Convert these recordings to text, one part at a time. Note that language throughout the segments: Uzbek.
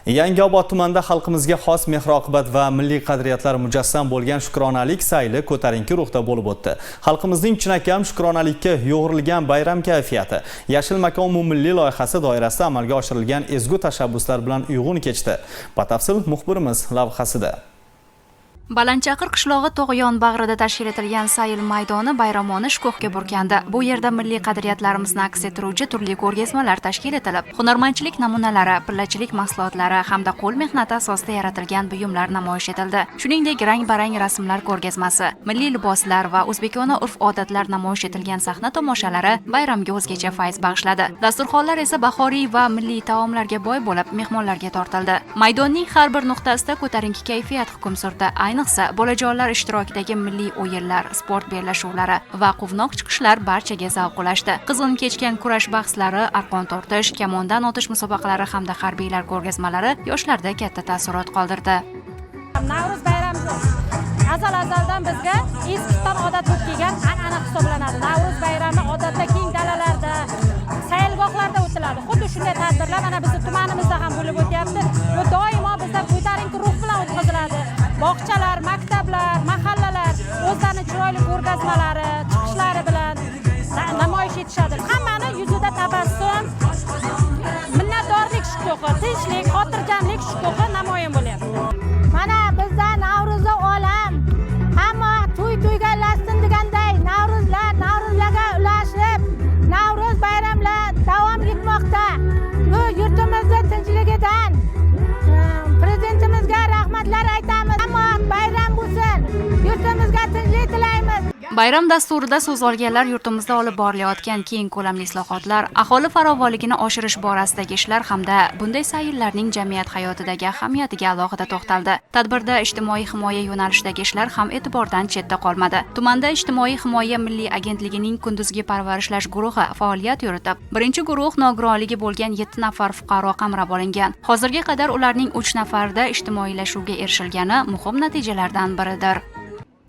Yangiobod tumanida xalqimizga xos mehr-oqibat va milliy qadriyatlar mujassam bo'lgan shukronalik sayli ko'tarinki ruhda bo'lib o'tdi. Xalqimizning chinakam shukronalikka yo'g'rilgan bayram kayfiyati Yashil makon umummilliy loyihasi doirasida amalga oshirilgan ezgu tashabbuslar bilan uyg'un kechdi. Batafsil muxbirimiz lavhasida. Balandchaqir qishlog'i Tog'yon bag'rida tashkil etilgan sayl maydoni bayramona shukuhga burkandi. Bu yerda milliy qadriyatlarimizni aks ettiruvchi turli ko'rgazmalar tashkil etilib, hunarmandchilik namunalari, pillachilik mahsulotlari hamda qo'l mehnati asosida yaratilgan buyumlar namoyish etildi. Shuningdek, rang-barang rasmlar ko'rgazmasi, milliy liboslar va o'zbekona urf-odatlar namoyish etilgan sahna tomoshalari bayramga o'zgacha fayz bag'ishladi. Dasturxonlar esa bahoriy va milliy taomlarga boy bo'lib, mehmonlarga tortildi. Maydonning har bir nuqtasida ko'tarinki kayfiyat hukm surdi. Ayniqsa bolajonlar ishtirokidagi milliy o'yinlar, sport bellashuvlari va quvnoq chiqishlar barchaga zavq ulashdi. Qizg'in kechgan kurash bahslari, arqon tortish, kamondan otish musobaqalari hamda harbiylar ko'rgazmalari yoshlarda katta taassurot qoldirdi. Navro'z bayrami azaldan bizga eskidan odat bo'lib kelgan an'ana hisoblanadi. Navro'z bayrami odatda keng dalalarda, saylgohlarda o'tiladi. Xuddi shunday tadbirlar mana bizning tumanimizda ham bo'lib o'tyapti. Bu doimo bizda ko'tarinki ruh bilan o'tkaziladi. Bog'chalar, maktablar, mahallalar o'zlarining chiroyli ko'rgazmalari, chiqishlari bilan namoyish etishadi. Hammani yuzida tabassum, minnatdorlik shukuhi, tinchlik, xotirjamlik shukuhi namoyon bo'lyapti. Mana bizda Navro'zda olam, hamma to'y-to'yganlashsin deganday Navro'zlarga ulashib, Navro'z bayramlar davom etmoqda. Bu yurtimizda tinchligidan prezidentimizga rahmatlar aytamiz. Bayram bo'lsin. Yurtimizga tinchlik tilaymiz. Bayram dasturida so'z olganlar yurtimizda olib borilayotgan keng ko'lamli islohotlar, aholi farovonligini oshirish borasidagi ishlar hamda bunday sayllarning jamiyat hayotidagi ahamiyatiga alohida to'xtaldi. Tadbirda ijtimoiy himoya yo'nalishidagi ishlar ham e'tibordan chetda qolmadi. Tumanda ijtimoiy himoya milliy agentligining kunduzgi parvarishlash guruhi faoliyat yuritib, birinchi guruh nogironligi bo'lgan 7 nafar fuqaro qamrab olingan. Hozirga qadar ularning 3 nafarida ijtimoiylashuvga erishilgani muhim natijalardan biridir.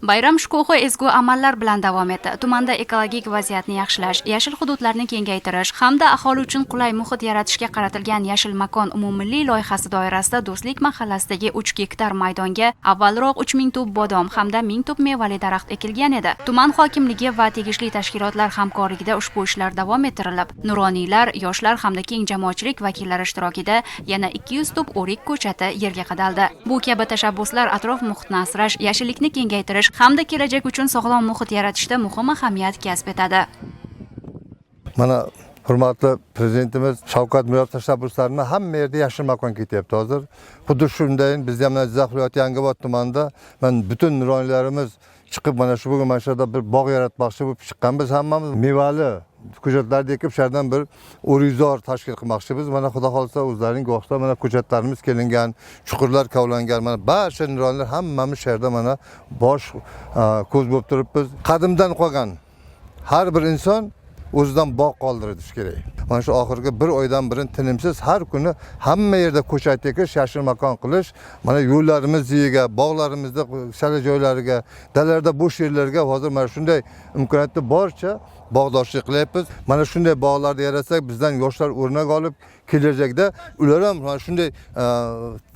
Bayram shukuhi ezgu amallar bilan davom etdi. Tumanda ekologik vaziyatni yaxshilash, yashil hududlarni kengaytirish hamda aholi uchun qulay muhit yaratishga qaratilgan Yashil makon umummilliy loyihasi doirasida Do'stlik mahallasidagi 3 gektar maydonga avvalroq 3000 tup bodom hamda 1000 tup mevali daraxt ekilgan edi. Tuman hokimligi va tegishli tashkilotlar hamkorligida ushbu ishlar davom ettirilib, nuroniylar, yoshlar hamda keng jamoatchilik vakillari ishtirokida yana 200 tup o'rik ko'chati yerga qadaldi. Bu kabi tashabbuslar atrof muhitni asrash, yashillikni kengaytirish hamda kelajak uchun sog'lom muhit yaratishda muhim ahamiyat kasb etadi. Mana hurmatli prezidentimiz Shavkat Mirziyoyev tashabbuslarini hamma yerda yashil makon ketyapti hozir. Xuddi shunday biz ham Jizzax viloyati Yangiobod tumanida butun nuroniylarimiz chiqib mana shu bugun mana shu yerda bir bog' yaratmoqchi bo'lib chiqqanmiz. Hammamiz mevali ko'chatlarni ekib shardan bir o'rizor tashkil qilmoqchimiz. Mana xudo xolsa o'zlarining guvohida mana ko'chatlarimiz kelingan, chuqurlar kavlangan. Mana barcha nuroniylar hammamiz sharda mana bosh ko'z bo'lib turibmiz. Qadimdan qolgan har bir inson o'zidan bog' qoldirish kerak. Mana shu oxirgi bir oydan birin tinimsiz har kuni hamma yerda ko'chat ekish, yashil makon qilish, mana yo'llarimiz yiga, bog'larimizda shala joylariga, dalalarda bo'sh yerlarga hozir mana shunday imkoniyatni boricha bog'doshlik qilyapmiz. Mana shunday bog'larni yaratsak, bizdan yoshlar o'rnak olib, kelajakda ular ham mana shunday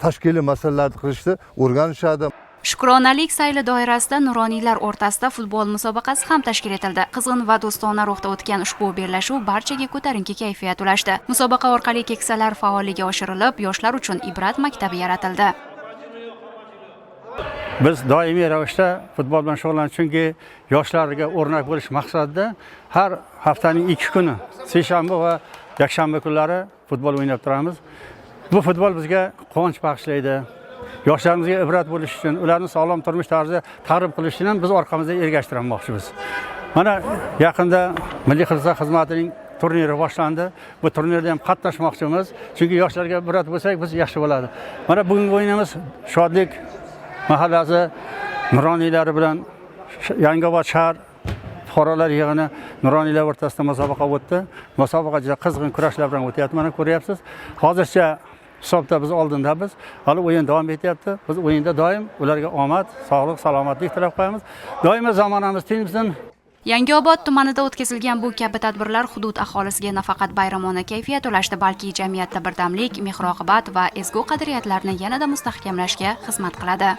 tashkiliy masalalarni qilishni o'rganishadi. Shukronalik sayli doirasida nuroniylar o'rtasida futbol musobaqasi ham tashkil etildi. Qizg'in va do'stona ruhda o'tgan ushbu bellashuv barchaga ko'tarinki kayfiyat ulashdi. Musobaqa orqali keksalar faolligi oshirilib, yoshlar uchun ibrat maktabi yaratildi. Biz doimiy ravishda futbol bilan shug'ullanamiz, chunki yoshlarga o'rnak bo'lish maqsadida har haftaning 2 kuni, seshanba va yakshanba kunlari futbol o'ynab turamiz. Bu futbol bizga quvonch bag'ishlaydi. Yoshlarimizga ibrat bo'lish uchun, ularni sog'lom turmush tarziga targ'ib qilish uchun biz orqamizda ergashtirmoqchimiz. Mana yaqinda Milliy xizmat xizmatining turniri boshlandi. Bu turnirda ham qatnashmoqchimiz, chunki yoshlarga ibrat bo'lsak, biz yaxshi bo'ladi. Mana bugungi o'yinimiz Shodlik mahallasi nuroniylari bilan Yangiobod shahar fuqarolar yig'ini nuroniylar o'rtasida musobaqa o'tdi. Musobaqa juda qizg'in kurashlar bilan o'tyapti. Mana ko'ryapsiz. Hozircha hisobda biz oldindamiz. Hali o'yin davom etyapti. Biz o'yinda doim ularga omad, sog'lik, salomatlik tilab qo'yamiz. Doimo zamonamiz tinchsin. Yangiobod tumanida o'tkazilgan bu kabi tadbirlar hudud aholisiga nafaqat bayramona kayfiyat ulashdi, balki jamiyatda birdamlik, mehr-oqibat va ezgu qadriyatlarni yanada mustahkamlashga xizmat qiladi.